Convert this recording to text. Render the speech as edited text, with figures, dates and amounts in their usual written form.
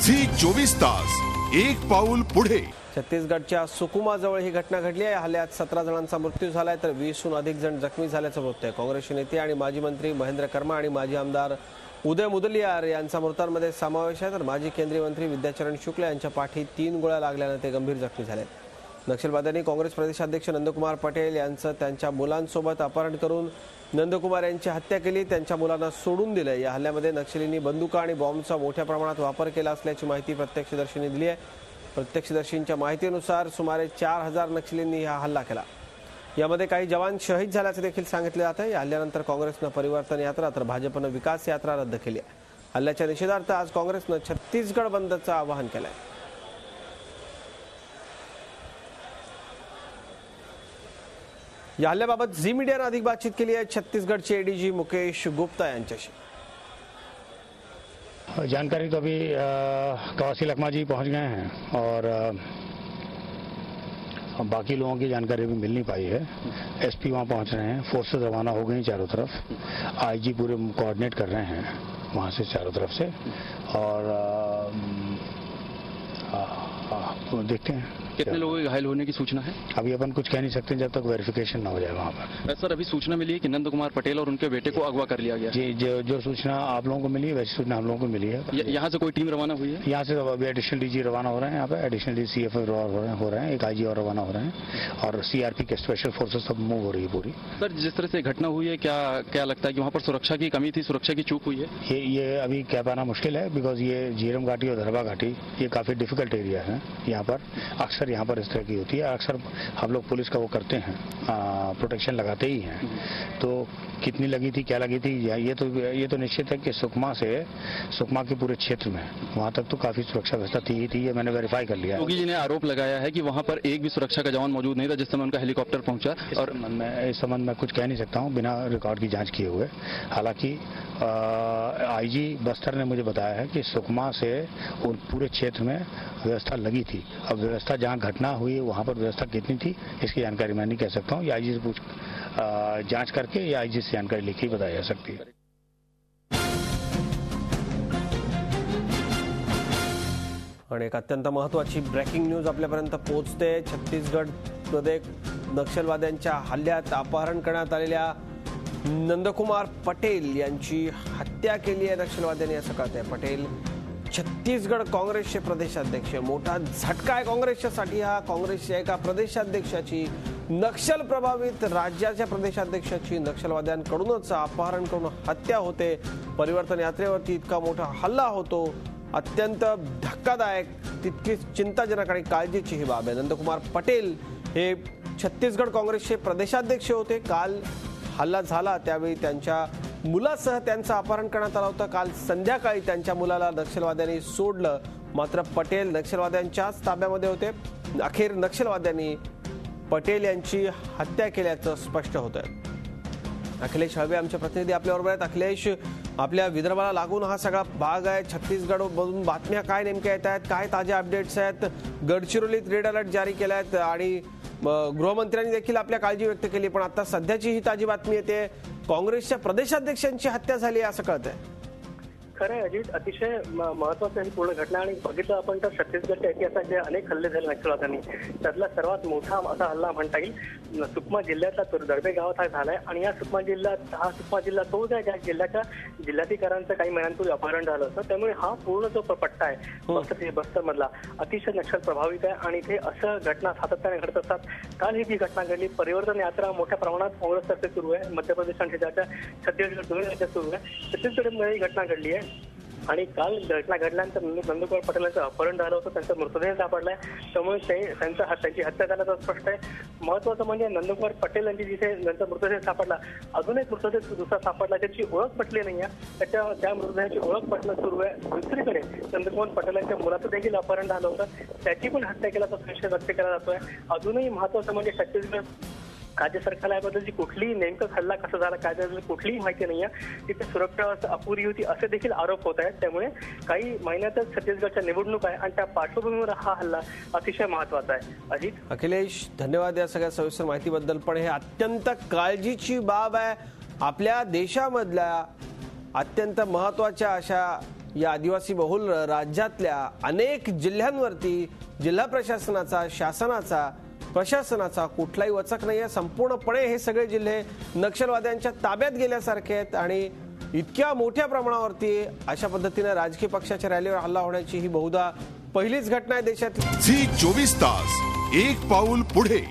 Zee 24 तास एक पाऊल पुढे। छत्तीसगडच्या सुकुमाजवळ ही घटना घडली आहे। हल्ल्यात 17 जणांचा मृत्यू झालाय तर 20हून अधिक जण जखमी झाल्याचं वृत्त आहे। काँग्रेसचे नेते आणि माजी मंत्री महेंद्र कर्मा आणि माजी आमदार उदय मुदलियार यांचा मृतांमध्ये समावेश आहे तर माजी केंद्रीय मंत्री विद्याचरण शुक्ल यांच्या पाठी 3 गोळ्या लागल्याने ते गंभीर जखमी झाले। नक्षलवाद्यांनी काँग्रेस प्रदेशाध्यक्ष नंदकुमार पटेल यांचं त्यांच्या मुलांसोबत अपहरण करून नंदकुमार यांची हत्या केली। त्यांच्या मुलांना सोडून दिले। या हल्ल्यामध्ये नक्षलींनी बंदुका आणि बॉम्बचा मोठ्या प्रमाणात वापर केला असल्याची माहिती प्रत्यक्षदर्शींनी दिली आहे। प्रत्यक्षदर्शींच्या माहितीनुसार सुमारे 4000 नक्षलींनी हा हल्ला केला। यामध्ये काही जवान शहीद झाल्याचे देखील सांगितले जात आहे। या हल्ल्यानंतर काँग्रेसनं परिवर्तन यात्रा तर भाजपनं विकास यात्रा रद्द केली आहे। हल्ल्याच्या निषेधार्थ आज काँग्रेसनं छत्तीसगड बंदचं आवाहन केलं आहे। या हल्ल्याबाबत झी मीडियाने अधिक बातचीत केली आहे छत्तीसगडचे एडीजी मुकेश गुप्ता यांच्याशी। जानकारी तो अभी कवासी लखमा जी पहुंच गए हैं और बाकी लोगों की जानकारी भी मिल नहीं पाई है। एसपी वहां पहुंच रहे हैं, फोर्सेस रवाना हो गई चारों तरफ। आईजी पूरे कोऑर्डिनेट कर रहे हैं वहां से चारों तरफ से और देखते हैं कितने लोगों के घायल होने की सूचना है। अभी अपन कुछ कह नहीं सकते जब तक वेरिफिकेशन ना हो जाए वहाँ पर। सर अभी सूचना मिली है कि नंदकुमार पटेल और उनके बेटे को अगवा कर लिया गया। जी जो सूचना आप लोगों को मिली है वैसी सूचना हम लोगों को मिली है। यहाँ से कोई टीम रवाना हुई है। यहाँ से अभी एडिशनल डीजी रवाना हो रहे हैं। यहाँ पे एडिशनल डी CFO हो रहे हैं, एक IG और रवाना हो रहे हैं और CRP के स्पेशल फोर्सेस सब मूव हो रही है पूरी। सर जिस तरह से घटना हुई है क्या लगता है कि वहाँ पर सुरक्षा की कमी थी, सुरक्षा की चूक हुई है। ये अभी कह पाना मुश्किल है बिकॉज ये झीरम घाटी और धरवा घाटी ये काफी डिफिकल्ट एरिया है। यहाँ पर अक्सर यहाँ पर इस तरह की होती है। अक्सर हम लोग पुलिस का वो करते हैं, प्रोटेक्शन लगाते ही हैं। तो कितनी लगी थी क्या लगी थी ये तो निश्चित है कि सुकमा के पूरे क्षेत्र में वहां तक तो काफी सुरक्षा व्यवस्था थी। ये मैंने वेरीफाई कर लिया। योगी जी ने आरोप लगाया है कि वहां पर एक भी सुरक्षा का जवान मौजूद नहीं था जिस समय उनका हेलीकॉप्टर पहुंचा। और इस संबंध में कुछ कह नहीं सकता हूं बिना रिकॉर्ड की जांच किए हुए। हालांकि IG बस्तर ने मुझे बताया है कि सुकमा से उन पूरे क्षेत्र में व्यवस्था लगी थी। अब व्यवस्था जहां घटना हुई वहां पर व्यवस्था कितनी थी इसकी जानकारी मैं नहीं कह सकता हूं। ये IG से जांच करके या IG से जानकारी लिखी बताई जा सकती है। आणि एक अत्यंत महत्त्वाची ब्रेकिंग न्यूज आपल्यापर्यंत पोहोचते। छत्तीसगडमध्ये नक्षलवाद्यांच्या हल्ल्यात अपहरण करण्यात आलेल्या नंदकुमार पटेल यांची हत्या केली आहे नक्षलवाद्यांनी असं कळतंय। पटेल छत्तीसगड काँग्रेसचे प्रदेशाध्यक्ष। मोठा झटका आहे काँग्रेसच्यासाठी हा। काँग्रेसच्या एका प्रदेशाध्यक्षाची, नक्षल प्रभावित राज्याच्या प्रदेशाध्यक्षाची नक्षलवाद्यांकडूनच अपहरण करून हत्या होते। परिवर्तन यात्रेवरती इतका मोठा हल्ला होतो, अत्यंत धक्कादायक, तितकीच चिंताजनक आणि काळजीची ही बाब आहे। नंदकुमार पटेल हे छत्तीसगड काँग्रेसचे प्रदेशाध्यक्ष होते। काल हल्ला झाला त्यावेळी त्यांच्या मुलासह त्यांचं अपहरण करण्यात आलं होतं। काल संध्याकाळी त्यांच्या मुलाला नक्षलवाद्यांनी सोडलं, मात्र पटेल नक्षलवाद्यांच्याच ताब्यामध्ये होते। अखेर नक्षलवाद्यांनी पटेल यांची हत्या केल्याचं स्पष्ट होतं। अखिलेश हळवे आमचे प्रतिनिधी आपल्याबरोबर आहेत। अखिलेश, आपल्या विदर्भाला लागून हा सगळा भाग आहे। छत्तीसगडमधून बातम्या काय नेमक्या येत आहेत, काय ताज्या अपडेट्स आहेत? गडचिरोलीत रेड अलर्ट जारी केला आहे आणि गृहमंत्र्यांनी देखील आपल्या काळजी व्यक्त केली, पण आता सध्याची ही ताजी बातमी येते काँग्रेसच्या प्रदेशाध्यक्षांची हत्या झाली असं कळतंय। खरं अजित, अतिशय महत्वाची ही पूर्ण घटना आणि बघितलं आपण तर छत्तीसगडच्या इतिहासात जे अनेक हल्ले झाले नक्षलवाद्यांनी त्यातला सर्वात मोठा असा हल्ला म्हणता येईल सुकमा जिल्ह्यातला दर्बे गावात हा झालाय। आणि या सुकमा जिल्हा तोच आहे ज्या जिल्ह्याच्या जिल्हाधिकाऱ्यांचं काही महिन्यांपूर्वी अपहरण झालं होतं। त्यामुळे हा पूर्ण जो पट्टा आहे बस्तर मधला अतिशय नक्षल प्रभावित आहे आणि इथे असं घटना सातत्याने घडत असतात। काल ही जी घटना घडली, परिवर्तन यात्रा मोठ्या प्रमाणात काँग्रेसतर्फे सुरू आहे। मध्य प्रदेश आणि छत्तीसगड दोन्ही राज्यात सुरू आहे। छत्तीसगडमध्ये ही घटना घडली आहे आणि काल घटना घडल्यानंतर नंदकुमार पटेलांचं अपहरण झालं होतं, त्यांचा मृतदेह सापडलाय। त्यामुळे त्यांची हत्या झाल्याचं स्पष्ट आहे। महत्वाचं म्हणजे नंदकुमार पटेल यांची जिथे त्यांचा मृतदेह सापडला, अजून एक मृतदेह दुसरा सापडला त्याची ओळख पटली नाही आहे। त्या मृतदेहाची ओळख पटणं सुरू आहे। दुसरीकडे नंदकुमार पटेलांच्या मुलाचं देखील अपहरण झालं होतं, त्याची पण हत्या केल्याचा संशय व्यक्त केला जातोय। अजूनही महत्वाचं म्हणजे छत्तीसगड राज्य सरकारला याबद्दलची कुठलीही नेमकं हल्ला कसा झाला काय झालं कुठलीही माहिती नाही आहे। तिथे सुरक्षा अपुरी होती असे देखील आरोप होत आहेत। त्यामुळे काही महिन्यातच छत्तीसगडच्या निवडणूक आहे आणि त्या पार्श्वभूमीवर हा हल्ला अतिशय महत्त्वाचा आहे। अजित, अखिलेश, धन्यवाद या सगळ्या सविस्तर माहितीबद्दल। पण हे अत्यंत काळजीची बाब आहे। आपल्या देशामधल्या अत्यंत महत्त्वाच्या अशा या आदिवासी बहुल राज्यातल्या अनेक जिल्ह्यांवरती जिल्हा प्रशासनाचा, शासनाचा, प्रशासनाचा कुठलाही वचक नाही आहे. संपूर्णपणे हे सगळे जिल्हे नक्षलवाद्यांच्या ताब्यात गेल्यासारखे आहेत आणि इतक्या मोठ्या प्रमाणावरती अशा पद्धतीने राजकीय पक्षाच्या रॅलीवर हल्ला होण्याची ही बहुधा पहिलीच घटना आहे देशातली. झी 24 तास, एक पाऊल पुढे.